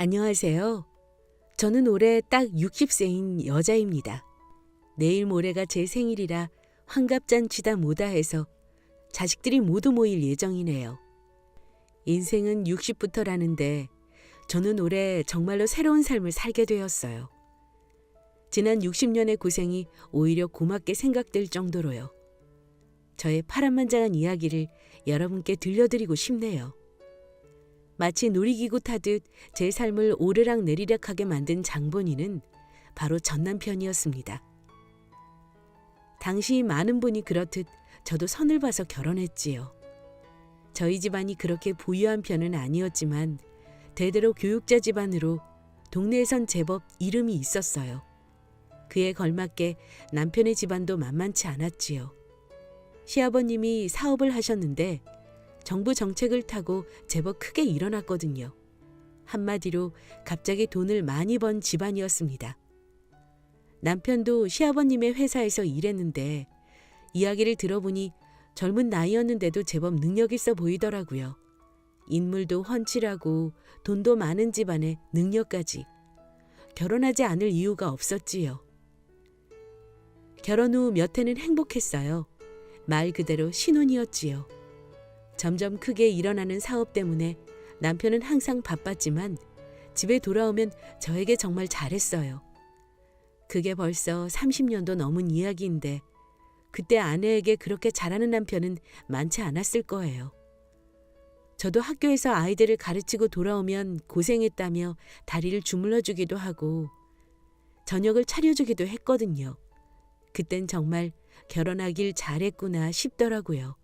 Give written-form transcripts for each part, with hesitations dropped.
안녕하세요. 저는 올해 딱 60세인 여자입니다. 내일 모레가 제 생일이라 환갑잔치다 뭐다 해서 자식들이 모두 모일 예정이네요. 인생은 60부터라는데 저는 올해 정말로 새로운 삶을 살게 되었어요. 지난 60년의 고생이 오히려 고맙게 생각될 정도로요. 저의 파란만장한 이야기를 여러분께 들려드리고 싶네요. 마치 놀이기구 타듯 제 삶을 오르락내리락하게 만든 장본인은 바로 전 남편이었습니다. 당시 많은 분이 그렇듯 저도 선을 봐서 결혼했지요. 저희 집안이 그렇게 부유한 편은 아니었지만 대대로 교육자 집안으로 동네에선 제법 이름이 있었어요. 그에 걸맞게 남편의 집안도 만만치 않았지요. 시아버님이 사업을 하셨는데 정부 정책을 타고 제법 크게 일어났거든요. 한마디로 갑자기 돈을 많이 번 집안이었습니다. 남편도 시아버님의 회사에서 일했는데 이야기를 들어보니 젊은 나이였는데도 제법 능력 있어 보이더라고요. 인물도 훤칠하고 돈도 많은 집안에 능력까지. 결혼하지 않을 이유가 없었지요. 결혼 후 몇 해는 행복했어요. 말 그대로 신혼이었지요. 점점 크게 일어나는 사업 때문에 남편은 항상 바빴지만 집에 돌아오면 저에게 정말 잘했어요. 그게 벌써 30년도 넘은 이야기인데 그때 아내에게 그렇게 잘하는 남편은 많지 않았을 거예요. 저도 학교에서 아이들을 가르치고 돌아오면 고생했다며 다리를 주물러 주기도 하고 저녁을 차려주기도 했거든요. 그땐 정말 결혼하길 잘했구나 싶더라고요.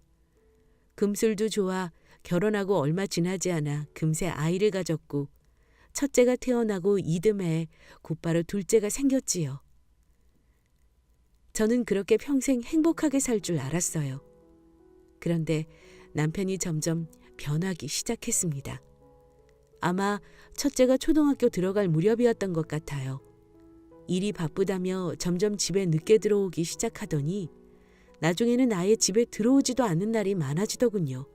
금술도 좋아 결혼하고 얼마 지나지 않아 금세 아이를 가졌고 첫째가 태어나고 이듬해 곧바로 둘째가 생겼지요. 저는 그렇게 평생 행복하게 살 줄 알았어요. 그런데 남편이 점점 변하기 시작했습니다. 아마 첫째가 초등학교 들어갈 무렵이었던 것 같아요. 일이 바쁘다며 점점 집에 늦게 들어오기 시작하더니 나중에는 아예 집에 들어오지도 않는 날이 많아지더군요.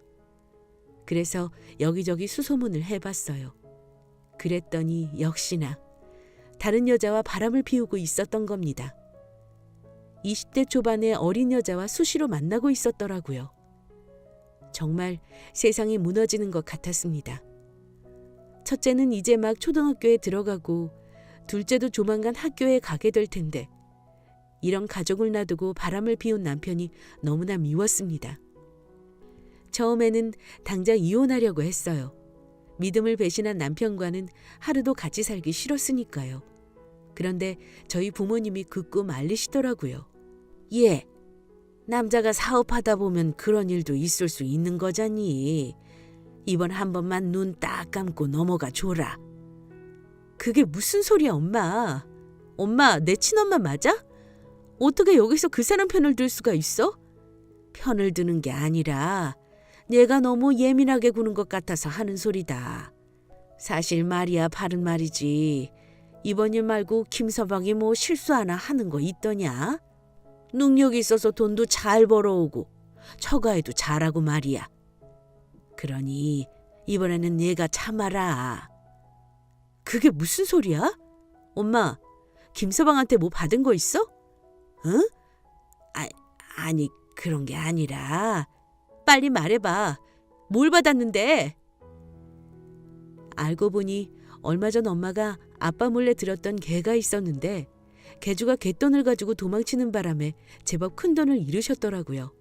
그래서 여기저기 수소문을 해봤어요. 그랬더니 역시나 다른 여자와 바람을 피우고 있었던 겁니다. 20대 초반의 어린 여자와 수시로 만나고 있었더라고요. 정말 세상이 무너지는 것 같았습니다. 첫째는 이제 막 초등학교에 들어가고 둘째도 조만간 학교에 가게 될 텐데 이런 가족을 놔두고 바람을 피운 남편이 너무나 미웠습니다. 처음에는 당장 이혼하려고 했어요. 믿음을 배신한 남편과는 하루도 같이 살기 싫었으니까요. 그런데 저희 부모님이 극구 말리시더라고요. 예, 남자가 사업하다 보면 그런 일도 있을 수 있는 거잖니. 이번 한 번만 눈 딱 감고 넘어가 줘라. 그게 무슨 소리야, 엄마. 엄마, 내 친엄마 맞아? 어떻게 여기서 그 사람 편을 들 수가 있어? 편을 드는 게 아니라 얘가 너무 예민하게 구는 것 같아서 하는 소리다. 사실 말이야 바른 말이지. 이번 일 말고 김서방이 뭐 실수 하나 하는 거 있더냐? 능력이 있어서 돈도 잘 벌어오고 처가에도 잘하고 말이야. 그러니 이번에는 얘가 참아라. 그게 무슨 소리야? 엄마, 김서방한테 뭐 받은 거 있어? 응? 아니 그런 게 아니라 빨리 말해봐. 뭘 받았는데? 알고 보니 얼마 전 엄마가 아빠 몰래 들었던 개가 있었는데 개주가 갯돈을 가지고 도망치는 바람에 제법 큰 돈을 잃으셨더라고요.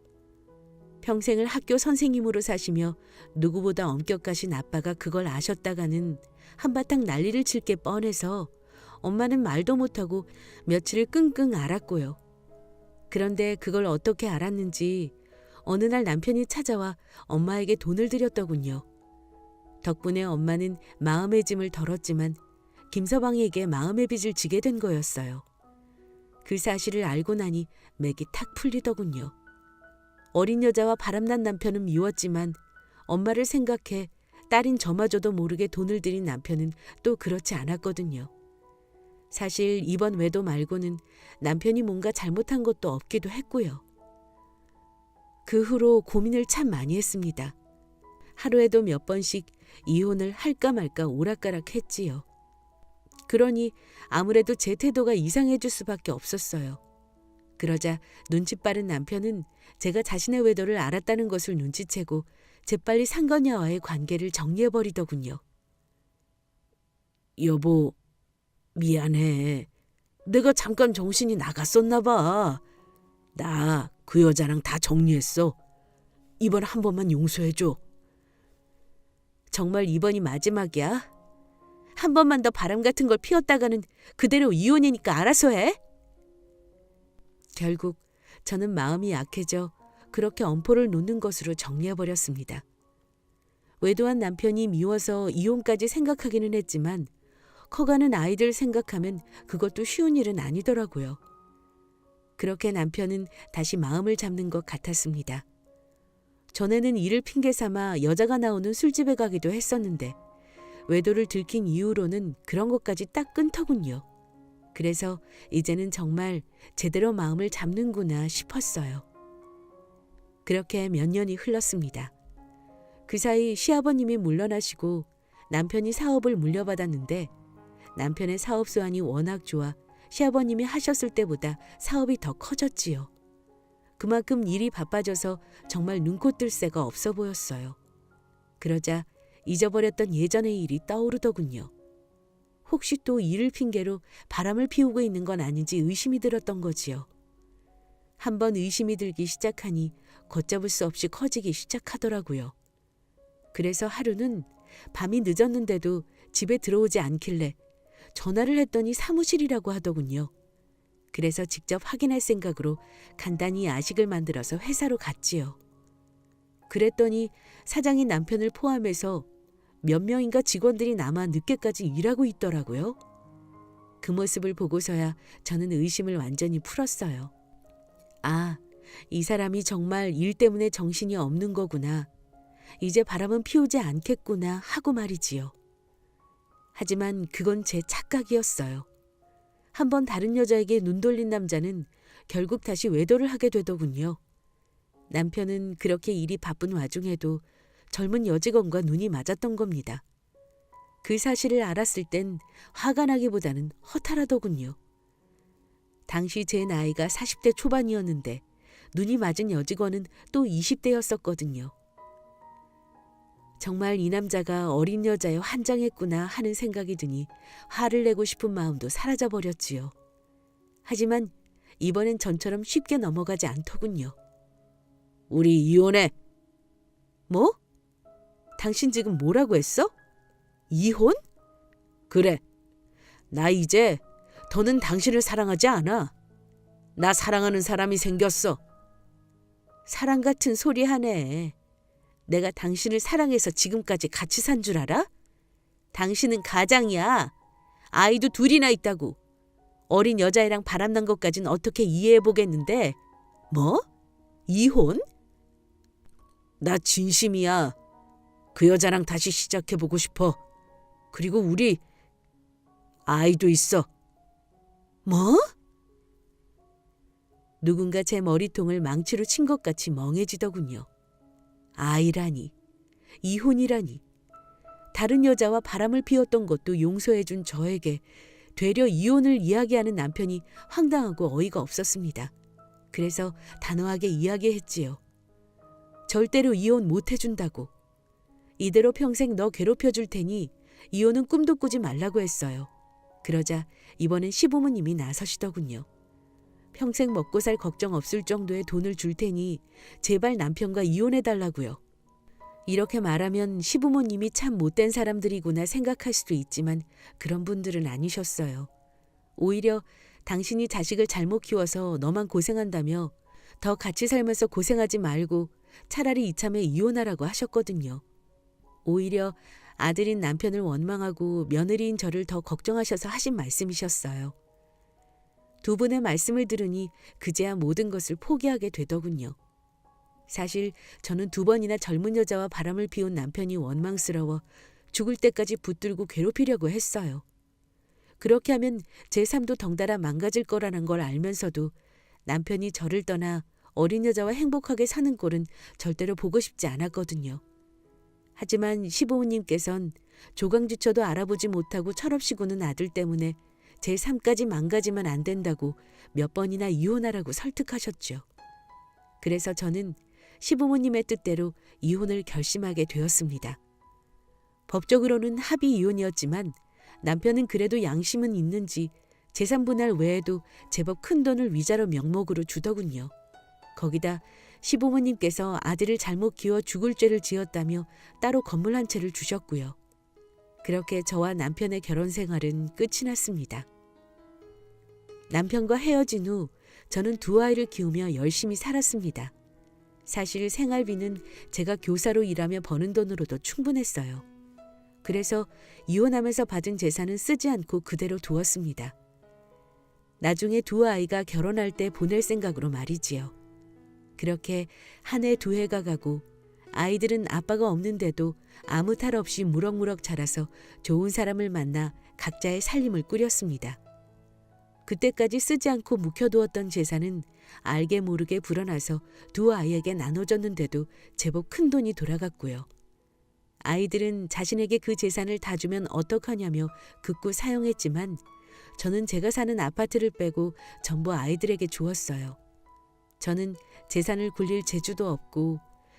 평생을 학교 선생님으로 사시며 누구보다 엄격하신 아빠가 그걸 아셨다가는 한바탕 난리를 칠 게 뻔해서 엄마는 말도 못하고 며칠을 끙끙 앓았고요. 그런데 그걸 어떻게 알았는지 어느 날 남편이 찾아와 엄마에게 돈을 드렸더군요. 덕분에 엄마는 마음의 짐을 덜었지만 김서방에게 마음의 빚을 지게 된 거였어요. 그 사실을 알고 나니 맥이 탁 풀리더군요. 어린 여자와 바람난 남편은 미웠지만 엄마를 생각해 딸인 저마저도 모르게 돈을 들인 남편은 또 그렇지 않았거든요. 사실 이번 외도 말고는 남편이 뭔가 잘못한 것도 없기도 했고요. 그 후로 고민을 참 많이 했습니다. 하루에도 몇 번씩 이혼을 할까 말까 오락가락 했지요. 그러니 아무래도 제 태도가 이상해질 수밖에 없었어요. 그러자 눈치 빠른 남편은 제가 자신의 외도를 알았다는 것을 눈치채고 재빨리 상건녀와의 관계를 정리해버리더군요. 여보, 미안해. 내가 잠깐 정신이 나갔었나 봐. 나 그 여자랑 다 정리했어. 이번 한 번만 용서해줘. 정말 이번이 마지막이야? 한 번만 더 바람 같은 걸 피웠다가는 그대로 이혼이니까 알아서 해. 결국 저는 마음이 약해져 그렇게 엄포를 놓는 것으로 정리해버렸습니다. 외도한 남편이 미워서 이혼까지 생각하기는 했지만 커가는 아이들 생각하면 그것도 쉬운 일은 아니더라고요. 그렇게 남편은 다시 마음을 잡는 것 같았습니다. 전에는 이를 핑계 삼아 여자가 나오는 술집에 가기도 했었는데 외도를 들킨 이후로는 그런 것까지 딱 끊더군요. 그래서 이제는 정말 제대로 마음을 잡는구나 싶었어요. 그렇게 몇 년이 흘렀습니다. 그 사이 시아버님이 물러나시고 남편이 사업을 물려받았는데 남편의 사업 수완이 워낙 좋아 시아버님이 하셨을 때보다 사업이 더 커졌지요. 그만큼 일이 바빠져서 정말 눈코 뜰 새가 없어 보였어요. 그러자 잊어버렸던 예전의 일이 떠오르더군요. 혹시 또 일을 핑계로 바람을 피우고 있는 건 아닌지 의심이 들었던 거지요. 한번 의심이 들기 시작하니 걷잡을 수 없이 커지기 시작하더라고요. 그래서 하루는 밤이 늦었는데도 집에 들어오지 않길래 전화를 했더니 사무실이라고 하더군요. 그래서 직접 확인할 생각으로 간단히 야식을 만들어서 회사로 갔지요. 그랬더니 사장이 남편을 포함해서 몇 명인가 직원들이 남아 늦게까지 일하고 있더라고요. 그 모습을 보고서야 저는 의심을 완전히 풀었어요. 아, 이 사람이 정말 일 때문에 정신이 없는 거구나. 이제 바람은 피우지 않겠구나 하고 말이지요. 하지만 그건 제 착각이었어요. 한번 다른 여자에게 눈 돌린 남자는 결국 다시 외도를 하게 되더군요. 남편은 그렇게 일이 바쁜 와중에도 젊은 여직원과 눈이 맞았던 겁니다. 그 사실을 알았을 땐 화가 나기보다는 허탈하더군요. 당시 제 나이가 40대 초반이었는데 눈이 맞은 여직원은 또 20대였었거든요. 정말 이 남자가 어린 여자에 환장했구나 하는 생각이 드니 화를 내고 싶은 마음도 사라져버렸지요. 하지만 이번엔 전처럼 쉽게 넘어가지 않더군요. 우리 이혼해. 뭐? 당신 지금 뭐라고 했어? 이혼? 그래. 나 이제 더는 당신을 사랑하지 않아. 나 사랑하는 사람이 생겼어. 사랑 같은 소리 하네. 내가 당신을 사랑해서 지금까지 같이 산 줄 알아? 당신은 가장이야. 아이도 둘이나 있다고. 어린 여자애랑 바람난 것까진 어떻게 이해해보겠는데. 뭐? 이혼? 나 진심이야. 그 여자랑 다시 시작해보고 싶어. 그리고 우리 아이도 있어. 뭐? 누군가 제 머리통을 망치로 친 것 같이 멍해지더군요. 아이라니, 이혼이라니, 다른 여자와 바람을 피웠던 것도 용서해준 저에게 되려 이혼을 이야기하는 남편이 황당하고 어이가 없었습니다. 그래서 단호하게 이야기했지요. 절대로 이혼 못 해준다고. 이대로 평생 너 괴롭혀줄 테니 이혼은 꿈도 꾸지 말라고 했어요. 그러자 이번엔 시부모님이 나서시더군요. 평생 먹고 살 걱정 없을 정도의 돈을 줄 테니 제발 남편과 이혼해달라고요. 이렇게 말하면 시부모님이 참 못된 사람들이구나 생각할 수도 있지만 그런 분들은 아니셨어요. 오히려 당신이 자식을 잘못 키워서 너만 고생한다며 더 같이 살면서 고생하지 말고 차라리 이참에 이혼하라고 하셨거든요. 오히려 아들인 남편을 원망하고 며느리인 저를 더 걱정하셔서 하신 말씀이셨어요. 두 분의 말씀을 들으니 그제야 모든 것을 포기하게 되더군요. 사실 저는 2번이나 젊은 여자와 바람을 피운 남편이 원망스러워 죽을 때까지 붙들고 괴롭히려고 했어요. 그렇게 하면 제 삶도 덩달아 망가질 거라는 걸 알면서도 남편이 저를 떠나 어린 여자와 행복하게 사는 꼴은 절대로 보고 싶지 않았거든요. 하지만 시부모님께선 조강지처도 알아보지 못하고 철없이 구는 아들 때문에 제 삶까지 망가지면 안 된다고 몇 번이나 이혼하라고 설득하셨죠. 그래서 저는 시부모님의 뜻대로 이혼을 결심하게 되었습니다. 법적으로는 합의 이혼이었지만 남편은 그래도 양심은 있는지 재산 분할 외에도 제법 큰 돈을 위자료 명목으로 주더군요. 거기다 시부모님께서 아들을 잘못 키워 죽을 죄를 지었다며 따로 건물 한 채를 주셨고요. 그렇게 저와 남편의 결혼 생활은 끝이 났습니다. 남편과 헤어진 후 저는 두 아이를 키우며 열심히 살았습니다. 사실 생활비는 제가 교사로 일하며 버는 돈으로도 충분했어요. 그래서 이혼하면서 받은 재산은 쓰지 않고 그대로 두었습니다. 나중에 두 아이가 결혼할 때 보낼 생각으로 말이지요. 그렇게 한 해 두 해가 가고 아이들은 아빠가 없는데도 아무 탈 없이 무럭무럭 자라서 좋은 사람을 만나 각자의 살림을 꾸렸습니다. 그때까지 쓰지 않고 묵혀두었던 재산은 알게 모르게 불어나서 두 아이에게 나눠줬는데도 제법 큰 돈이 돌아갔고요. 아이들은 자신에게 그 재산을 다 주면 어떡하냐며 극구 사용했지만 저는 제가 사는 아파트를 빼고 전부 아이들에게 주었어요. 저는 재산을 굴릴 재주도 없고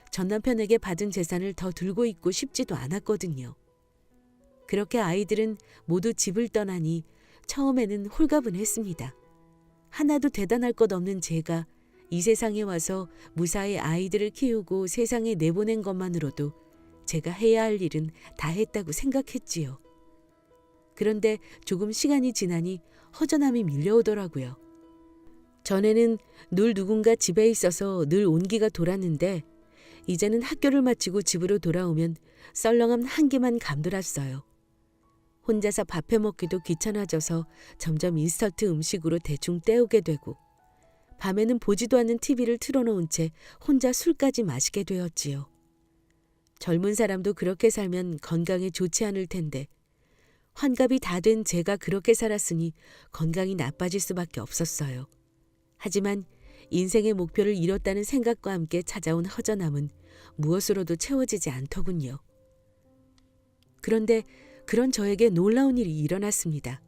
전 남편에게 받은 재산을 더 들고 있고 싶지도 않았거든요. 그렇게 아이들은 모두 집을 떠나니 처음에는 홀가분했습니다. 하나도 대단할 것 없는 제가 이 세상에 와서 무사히 아이들을 키우고 세상에 내보낸 것만으로도 제가 해야 할 일은 다 했다고 생각했지요. 그런데 조금 시간이 지나니 허전함이 밀려오더라고요. 전에는 늘 누군가 집에 있어서 늘 온기가 돌았는데 이제는 학교를 마치고 집으로 돌아오면 썰렁한 한기만 감돌았어요. 혼자서 밥해 먹기도 귀찮아져서 점점 인스턴트 음식으로 대충 때우게 되고 밤에는 보지도 않는 TV를 틀어놓은 채 혼자 술까지 마시게 되었지요. 젊은 사람도 그렇게 살면 건강에 좋지 않을 텐데 환갑이 다 된 제가 그렇게 살았으니 건강이 나빠질 수밖에 없었어요. 하지만 인생의 목표를 잃었다는 생각과 함께 찾아온 허전함은 무엇으로도 채워지지 않더군요. 그런데 그런 저에게 놀라운 일이 일어났습니다.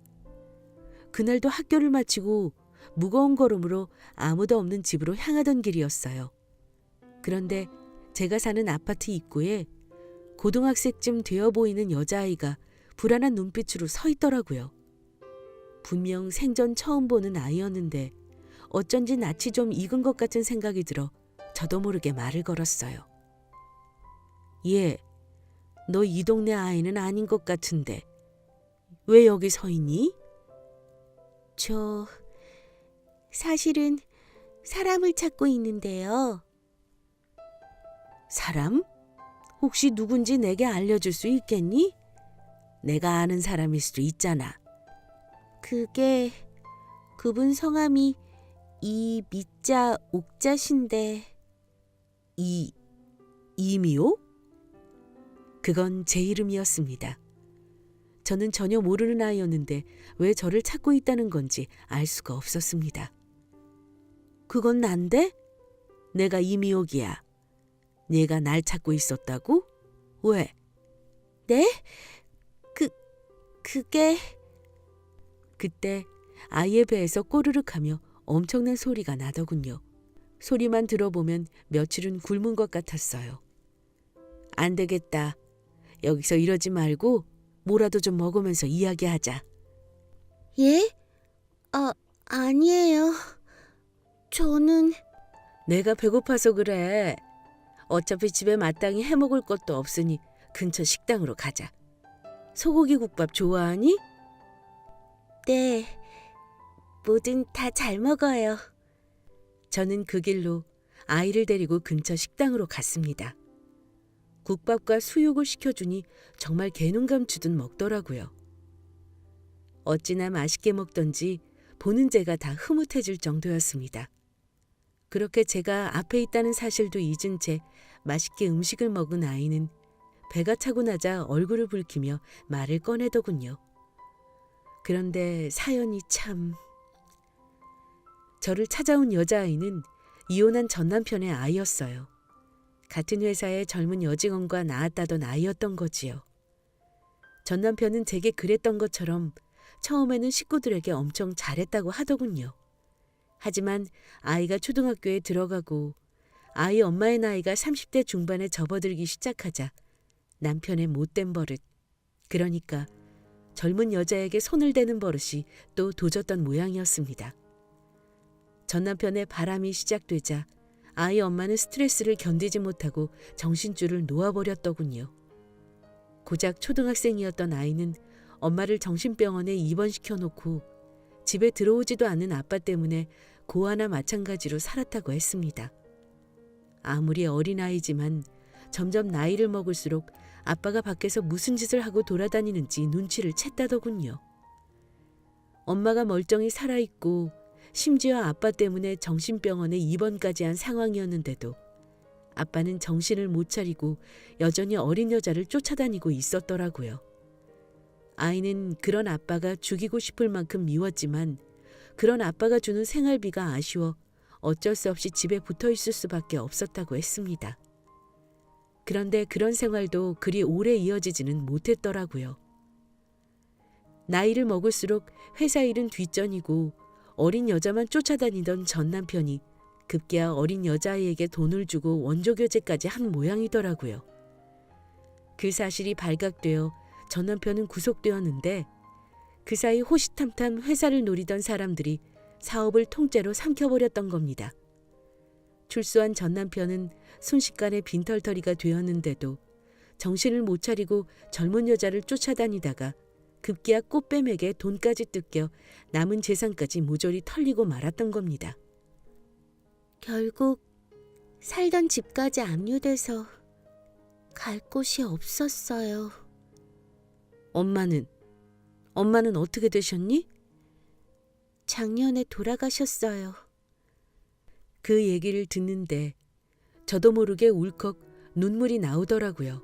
그날도 학교를 마치고 무거운 걸음으로 아무도 없는 집으로 향하던 길이었어요. 그런데 제가 사는 아파트 입구에 고등학생쯤 되어 보이는 여자아이가 불안한 눈빛으로 서 있더라고요. 분명 생전 처음 보는 아이였는데 어쩐지 낯이 좀 익은 것 같은 생각이 들어 저도 모르게 말을 걸었어요. 얘, 너 이 동네 아이는 아닌 것 같은데 왜 여기 서 있니? 저 사실은 사람을 찾고 있는데요. 사람? 혹시 누군지 내게 알려줄 수 있겠니? 내가 아는 사람일 수도 있잖아. 그게 그분 성함이 이미자 옥자신데. 이미호? 그건 제 이름이었습니다. 저는 전혀 모르는 아이였는데 왜 저를 찾고 있다는 건지 알 수가 없었습니다. 그건 난데? 내가 이미옥이야. 네가 날 찾고 있었다고? 왜? 네? 그게... 그때 아이의 배에서 꼬르륵 하며 엄청난 소리가 나더군요. 소리만 들어보면 며칠은 굶은 것 같았어요. 안 되겠다. 여기서 이러지 말고 뭐라도 좀 먹으면서 이야기하자. 예? 아니에요. 저는... 내가 배고파서 그래. 어차피 집에 마땅히 해먹을 것도 없으니 근처 식당으로 가자. 소고기 국밥 좋아하니? 네, 뭐든 다 잘 먹어요. 저는 그 길로 아이를 데리고 근처 식당으로 갔습니다. 국밥과 수육을 시켜주니 정말 개눈 감추듯 먹더라고요. 어찌나 맛있게 먹던지 보는 제가 다 흐뭇해질 정도였습니다. 그렇게 제가 앞에 있다는 사실도 잊은 채 맛있게 음식을 먹은 아이는 배가 차고 나자 얼굴을 붉히며 말을 꺼내더군요. 그런데 사연이 참... 저를 찾아온 여자아이는 이혼한 전 남편의 아이였어요. 같은 회사의 젊은 여직원과 낳았다던 아이였던 거지요. 전 남편은 제게 그랬던 것처럼 처음에는 식구들에게 엄청 잘했다고 하더군요. 하지만 아이가 초등학교에 들어가고 아이 엄마의 나이가 30대 중반에 접어들기 시작하자 남편의 못된 버릇, 그러니까 젊은 여자에게 손을 대는 버릇이 또 도졌던 모양이었습니다. 전 남편의 바람이 시작되자 아이 엄마는 스트레스를 견디지 못하고 정신줄을 놓아버렸더군요. 고작 초등학생이었던 아이는 엄마를 정신병원에 입원시켜 놓고 집에 들어오지도 않는 아빠 때문에 고아나 마찬가지로 살았다고 했습니다. 아무리 어린아이지만 점점 나이를 먹을수록 아빠가 밖에서 무슨 짓을 하고 돌아다니는지 눈치를 챘다더군요. 엄마가 멀쩡히 살아있고 심지어 아빠 때문에 정신병원에 입원까지 한 상황이었는데도 아빠는 정신을 못 차리고 여전히 어린 여자를 쫓아다니고 있었더라고요. 아이는 그런 아빠가 죽이고 싶을 만큼 미웠지만 그런 아빠가 주는 생활비가 아쉬워 어쩔 수 없이 집에 붙어 있을 수밖에 없었다고 했습니다. 그런데 그런 생활도 그리 오래 이어지지는 못했더라고요. 나이를 먹을수록 회사 일은 뒷전이고 어린 여자만 쫓아다니던 전 남편이 급기야 어린 여자아이에게 돈을 주고 원조교제까지 한 모양이더라고요. 그 사실이 발각되어 전 남편은 구속되었는데 그 사이 호시탐탐 회사를 노리던 사람들이 사업을 통째로 삼켜버렸던 겁니다. 출소한 전 남편은 순식간에 빈털터리가 되었는데도 정신을 못 차리고 젊은 여자를 쫓아다니다가 급기야 꽃뱀에게 돈까지 뜯겨 남은 재산까지 모조리 털리고 말았던 겁니다. 결국 살던 집까지 압류돼서 갈 곳이 없었어요. 엄마는 어떻게 되셨니? 작년에 돌아가셨어요. 그 얘기를 듣는데 저도 모르게 울컥 눈물이 나오더라고요.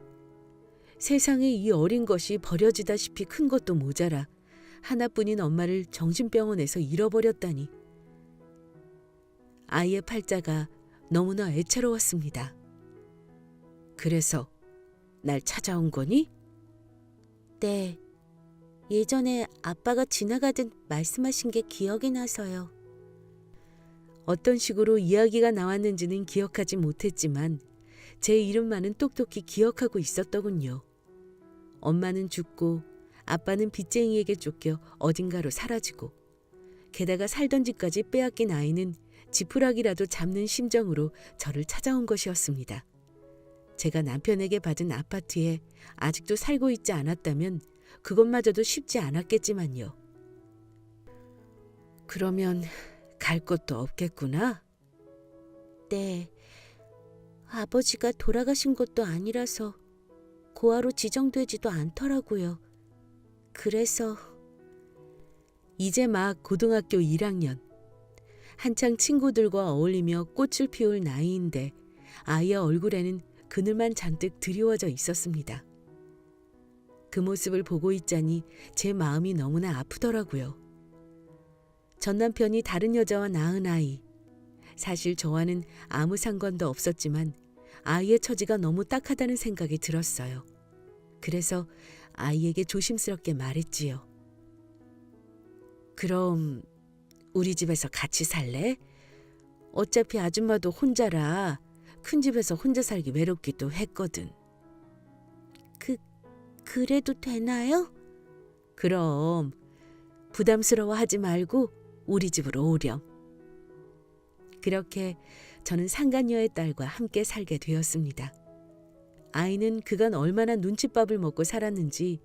세상에 이 어린 것이 버려지다시피 큰 것도 모자라 하나뿐인 엄마를 정신병원에서 잃어버렸다니. 아이의 팔자가 너무나 애처로웠습니다. 그래서 날 찾아온 거니? 네. 예전에 아빠가 지나가듯 말씀하신 게 기억이 나서요. 어떤 식으로 이야기가 나왔는지는 기억하지 못했지만 제 이름만은 똑똑히 기억하고 있었더군요. 엄마는 죽고 아빠는 빚쟁이에게 쫓겨 어딘가로 사라지고 게다가 살던 집까지 빼앗긴 아이는 지푸라기라도 잡는 심정으로 저를 찾아온 것이었습니다. 제가 남편에게 받은 아파트에 아직도 살고 있지 않았다면 그것마저도 쉽지 않았겠지만요. 그러면 갈 곳도 없겠구나? 네. 아버지가 돌아가신 것도 아니라서 고아로 지정되지도 않더라고요. 그래서 이제 막 고등학교 1학년. 한창 친구들과 어울리며 꽃을 피울 나이인데 아이의 얼굴에는 그늘만 잔뜩 드리워져 있었습니다. 그 모습을 보고 있자니 제 마음이 너무나 아프더라고요. 전 남편이 다른 여자와 낳은 아이. 사실 저와는 아무 상관도 없었지만 아이의 처지가 너무 딱하다는 생각이 들었어요. 그래서 아이에게 조심스럽게 말했지요. 그럼 우리 집에서 같이 살래? 어차피 아줌마도 혼자라 큰 집에서 혼자 살기 외롭기도 했거든. 그래도 되나요? 그럼 부담스러워하지 말고 우리 집으로 오렴. 그렇게 저는 상간녀의 딸과 함께 살게 되었습니다. 아이는 그간 얼마나 눈칫밥을 먹고 살았는지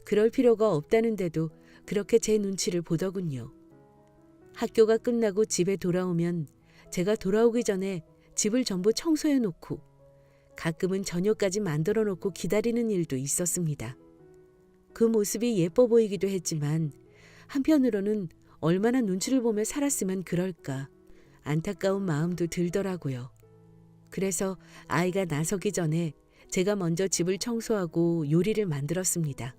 그럴 필요가 없다는데도 그렇게 제 눈치를 보더군요. 학교가 끝나고 집에 돌아오면 제가 돌아오기 전에 집을 전부 청소해 놓고 가끔은 저녁까지 만들어 놓고 기다리는 일도 있었습니다. 그 모습이 예뻐 보이기도 했지만 한편으로는 얼마나 눈치를 보며 살았으면 그럴까 안타까운 마음도 들더라고요. 그래서 아이가 나서기 전에 제가 먼저 집을 청소하고 요리를 만들었습니다.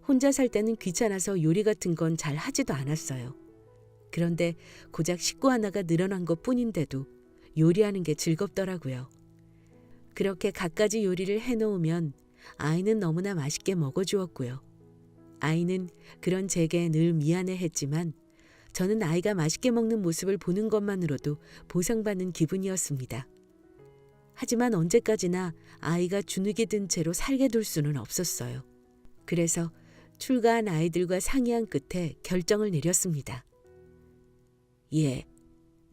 혼자 살 때는 귀찮아서 요리 같은 건 잘 하지도 않았어요. 그런데 고작 식구 하나가 늘어난 것뿐인데도 요리하는 게 즐겁더라고요. 그렇게 갖가지 요리를 해놓으면 아이는 너무나 맛있게 먹어주었고요. 아이는 그런 제게 늘 미안해했지만 저는 아이가 맛있게 먹는 모습을 보는 것만으로도 보상받는 기분이었습니다. 하지만 언제까지나 아이가 주눅이 든 채로 살게 둘 수는 없었어요. 그래서 출가한 아이들과 상의한 끝에 결정을 내렸습니다. 얘,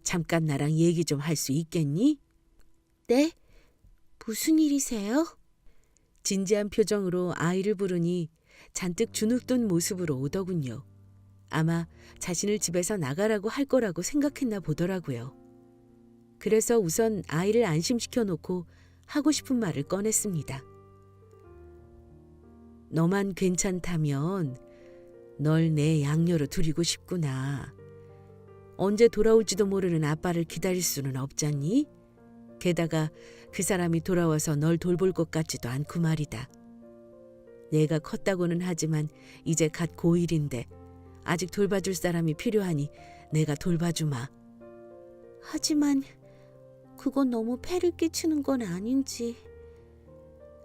잠깐 나랑 얘기 좀 할 수 있겠니? 네? 무슨 일이세요? 진지한 표정으로 아이를 부르니 잔뜩 주눅든 모습으로 오더군요. 아마 자신을 집에서 나가라고 할 거라고 생각했나 보더라고요. 그래서 우선 아이를 안심시켜 놓고 하고 싶은 말을 꺼냈습니다. 너만 괜찮다면 널 내 양녀로 두리고 싶구나. 언제 돌아올지도 모르는 아빠를 기다릴 수는 없잖니? 게다가 그 사람이 돌아와서 널 돌볼 것 같지도 않고 말이다. 내가 컸다고는 하지만 이제 갓 고1인데 아직 돌봐줄 사람이 필요하니 내가 돌봐주마. 하지만 그건 너무 폐를 끼치는 건 아닌지.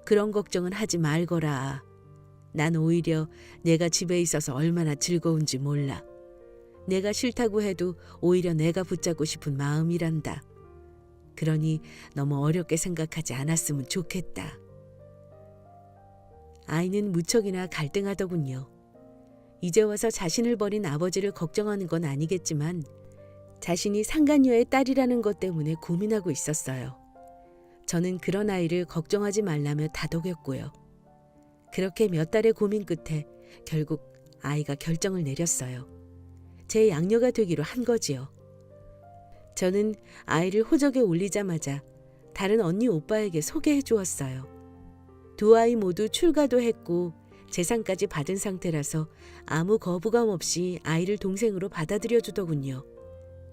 그런 걱정은 하지 말거라. 난 오히려 내가 집에 있어서 얼마나 즐거운지 몰라. 내가 싫다고 해도 오히려 내가 붙잡고 싶은 마음이란다. 그러니 너무 어렵게 생각하지 않았으면 좋겠다. 아이는 무척이나 갈등하더군요. 이제 와서 자신을 버린 아버지를 걱정하는 건 아니겠지만 자신이 상간녀의 딸이라는 것 때문에 고민하고 있었어요. 저는 그런 아이를 걱정하지 말라며 다독였고요. 그렇게 몇 달의 고민 끝에 결국 아이가 결정을 내렸어요. 제 양녀가 되기로 한 거지요. 저는 아이를 호적에 올리자마자 다른 언니 오빠에게 소개해 주었어요. 두 아이 모두 출가도 했고 재산까지 받은 상태라서 아무 거부감 없이 아이를 동생으로 받아들여 주더군요.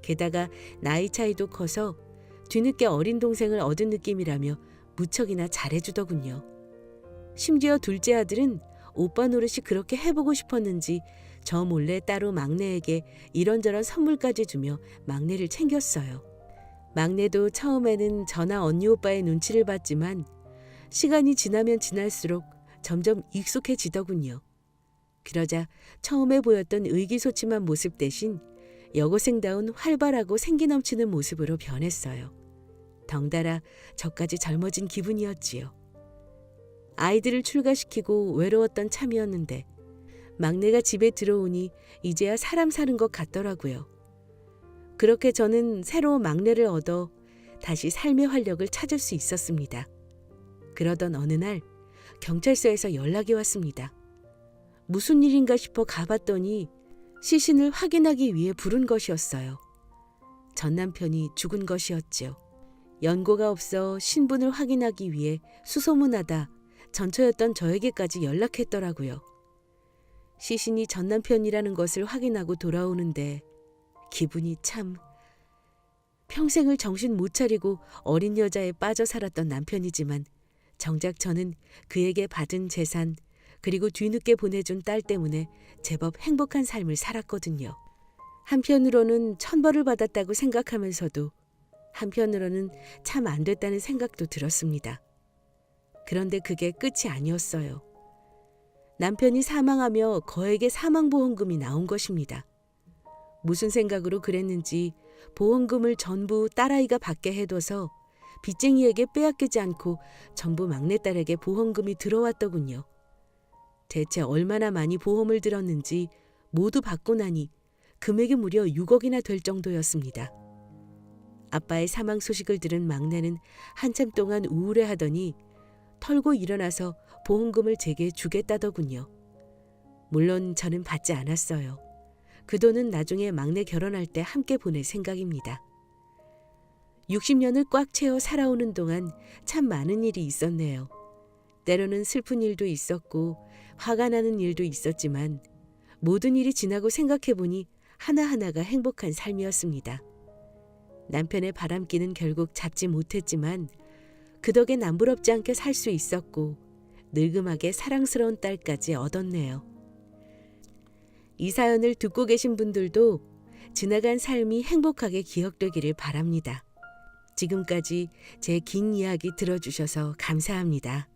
게다가 나이 차이도 커서 뒤늦게 어린 동생을 얻은 느낌이라며 무척이나 잘해주더군요. 심지어 둘째 아들은 오빠 노릇이 그렇게 해보고 싶었는지 저 몰래 따로 막내에게 이런저런 선물까지 주며 막내를 챙겼어요. 막내도 처음에는 저나 언니 오빠의 눈치를 봤지만 시간이 지나면 지날수록 점점 익숙해지더군요. 그러자 처음에 보였던 의기소침한 모습 대신 여고생다운 활발하고 생기 넘치는 모습으로 변했어요. 덩달아 저까지 젊어진 기분이었지요. 아이들을 출가시키고 외로웠던 참이었는데 막내가 집에 들어오니 이제야 사람 사는 것 같더라고요. 그렇게 저는 새로운 막내를 얻어 다시 삶의 활력을 찾을 수 있었습니다. 그러던 어느 날 경찰서에서 연락이 왔습니다. 무슨 일인가 싶어 가봤더니 시신을 확인하기 위해 부른 것이었어요. 전 남편이 죽은 것이었지요. 연고가 없어 신분을 확인하기 위해 수소문하다 전처였던 저에게까지 연락했더라고요. 시신이 전 남편이라는 것을 확인하고 돌아오는데 기분이 참... 평생을 정신 못 차리고 어린 여자에 빠져 살았던 남편이지만 정작 저는 그에게 받은 재산 그리고 뒤늦게 보내준 딸 때문에 제법 행복한 삶을 살았거든요. 한편으로는 천벌을 받았다고 생각하면서도 한편으로는 참 안 됐다는 생각도 들었습니다. 그런데 그게 끝이 아니었어요. 남편이 사망하며 거액의 사망보험금이 나온 것입니다. 무슨 생각으로 그랬는지 보험금을 전부 딸아이가 받게 해둬서 빚쟁이에게 빼앗기지 않고 전부 막내딸에게 보험금이 들어왔더군요. 대체 얼마나 많이 보험을 들었는지 모두 받고 나니 금액이 무려 6억이나 될 정도였습니다. 아빠의 사망 소식을 들은 막내는 한참 동안 우울해하더니 털고 일어나서 보험금을 제게 주겠다더군요. 물론 저는 받지 않았어요. 그 돈은 나중에 막내 결혼할 때 함께 보낼 생각입니다. 60년을 꽉 채워 살아오는 동안 참 많은 일이 있었네요. 때로는 슬픈 일도 있었고 화가 나는 일도 있었지만 모든 일이 지나고 생각해보니 하나하나가 행복한 삶이었습니다. 남편의 바람기는 결국 잡지 못했지만 그 덕에 남부럽지 않게 살 수 있었고 늙음하게 사랑스러운 딸까지 얻었네요. 이 사연을 듣고 계신 분들도 지나간 삶이 행복하게 기억되기를 바랍니다. 지금까지 제 긴 이야기 들어주셔서 감사합니다.